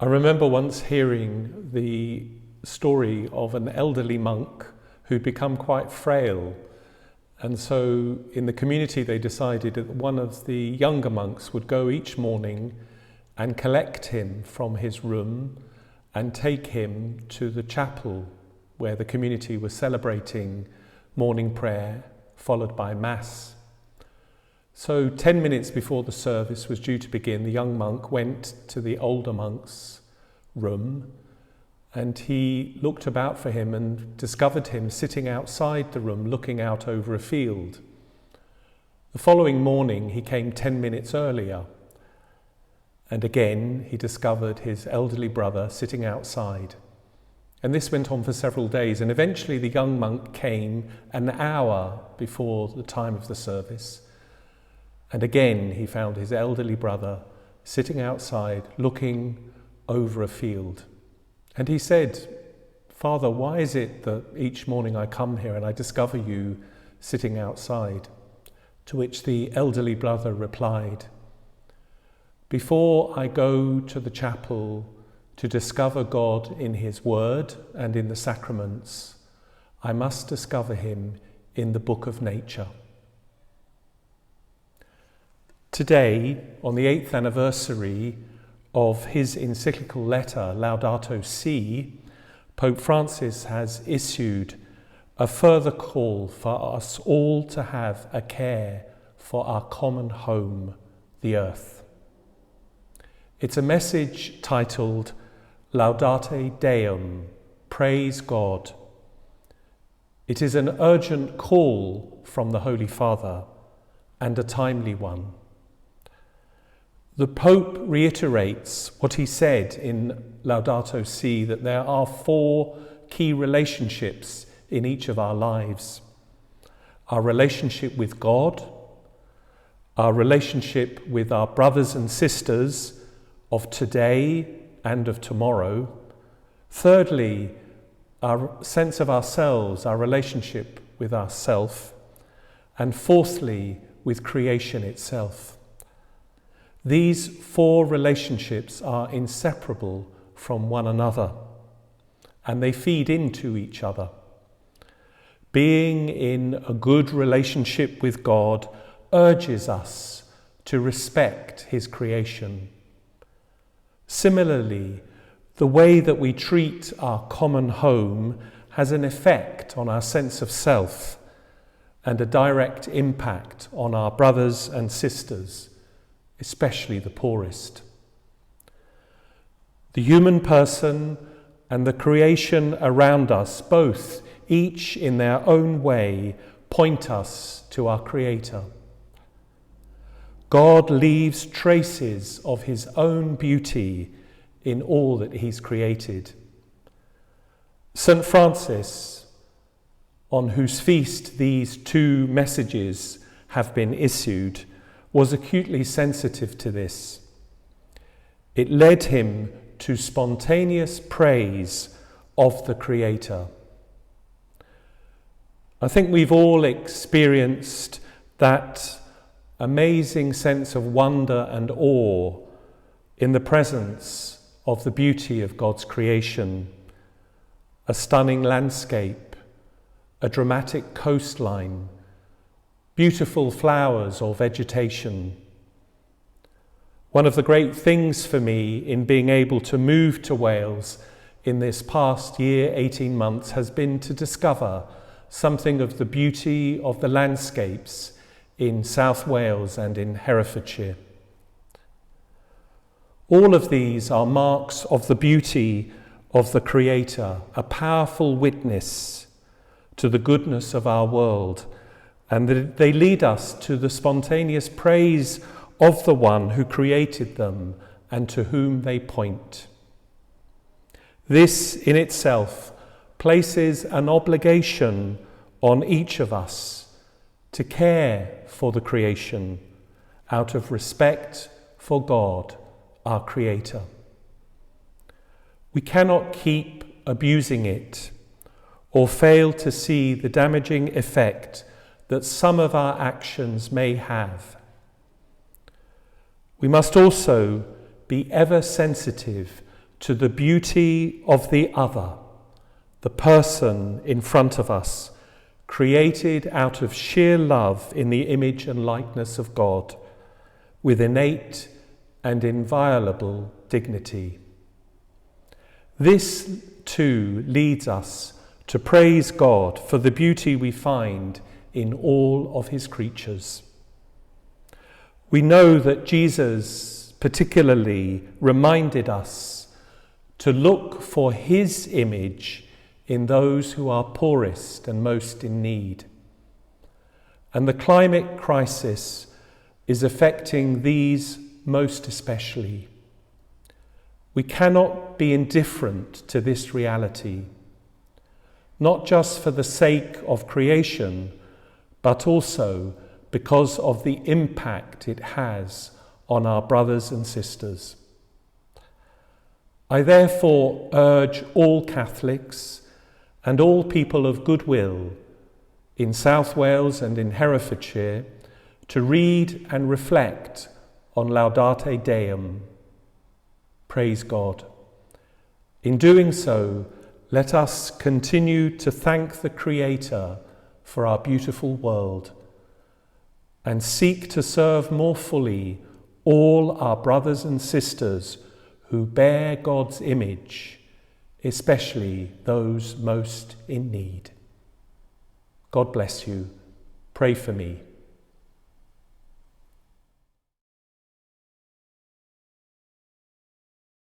I remember once hearing the story of an elderly monk who'd become quite frail. And so in the community they decided that one of the younger monks would go each morning and collect him from his room and take him to the chapel where the community was celebrating morning prayer, followed by Mass. So 10 minutes before the service was due to begin, the young monk went to the older monk's room and he looked about for him and discovered him sitting outside the room looking out over a field. The following morning he came 10 minutes earlier, and again he discovered his elderly brother sitting outside. And this went on for several days, and eventually the young monk came an hour before the time of the service, and again he found his elderly brother sitting outside looking over a field. And he said, "Father, why is it that each morning I come here and I discover you sitting outside?" To which the elderly brother replied, "Before I go to the chapel to discover God in his word and in the sacraments, I must discover him in the book of nature." Today, on the 8th anniversary of his encyclical letter, Laudato Si, Pope Francis has issued a further call for us all to have a care for our common home, the earth. It's a message titled Laudate Deum, Praise God. It is an urgent call from the Holy Father and a timely one. The Pope reiterates what he said in Laudato Si, that there are 4 key relationships in each of our lives. Our relationship with God, our relationship with our brothers and sisters of today and of tomorrow. Thirdly, our sense of ourselves, our relationship with ourself. And fourthly, with creation itself. These 4 relationships are inseparable from one another, and they feed into each other. Being in a good relationship with God urges us to respect his creation. Similarly, the way that we treat our common home has an effect on our sense of self and a direct impact on our brothers and sisters, especially the poorest. The human person and the creation around us, both, each in their own way, point us to our Creator. God leaves traces of his own beauty in all that he's created. St. Francis, on whose feast these 2 messages have been issued, was acutely sensitive to this. It led him to spontaneous praise of the Creator. I think we've all experienced that amazing sense of wonder and awe in the presence of the beauty of God's creation. A stunning landscape, a dramatic coastline, beautiful flowers or vegetation. One of the great things for me in being able to move to Wales in this past year, 18 months, has been to discover something of the beauty of the landscapes in South Wales and in Herefordshire. All of these are marks of the beauty of the Creator, a powerful witness to the goodness of our world, and they lead us to the spontaneous praise of the one who created them and to whom they point. This in itself places an obligation on each of us to care for the creation out of respect for God, our Creator. We cannot keep abusing it or fail to see the damaging effect that some of our actions may have. We must also be ever sensitive to the beauty of the other, the person in front of us, created out of sheer love in the image and likeness of God, with innate and inviolable dignity. This too leads us to praise God for the beauty we find in all of his creatures. We know that Jesus particularly reminded us to look for his image in those who are poorest and most in need. And the climate crisis is affecting these most especially. We cannot be indifferent to this reality, not just for the sake of creation, but also because of the impact it has on our brothers and sisters. I therefore urge all Catholics and all people of goodwill in South Wales and in Herefordshire to read and reflect on Laudate Deum. Praise God. In doing so, let us continue to thank the Creator for our beautiful world and seek to serve more fully all our brothers and sisters who bear God's image, especially those most in need. God bless you. Pray for me.